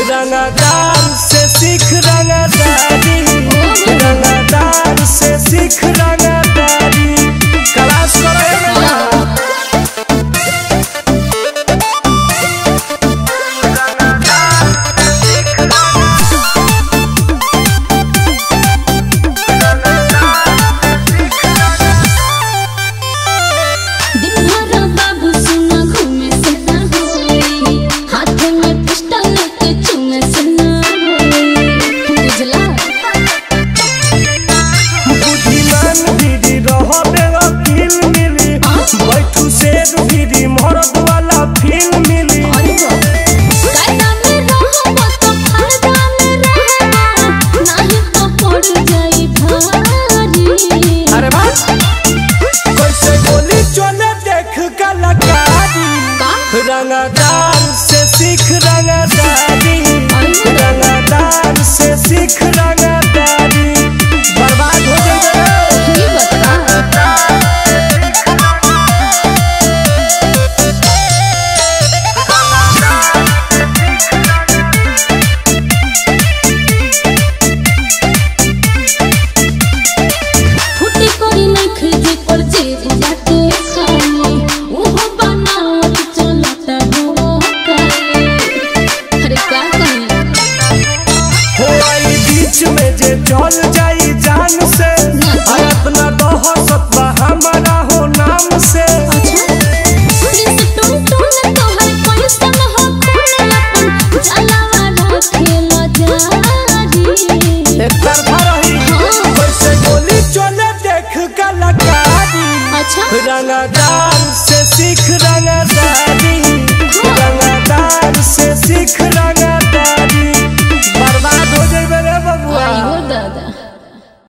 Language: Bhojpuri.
रंगदार से सीख रंगदारी, रंगदार से सीख रंगदारी। क्लास मरद वाला फील मिली। अरे कैसे गोली चले देख कलाकारी, रंगदार से सीख रंगदारी, रंगदार से सीख रंगदारी। बर्बाद हो जाएगा। चल जाई जान से अपना दहशत हमारा हो नाम से। कैसे गोली चले देख कलाकारी, रंगदार से सीख रंगदारी, रंगदार से सीख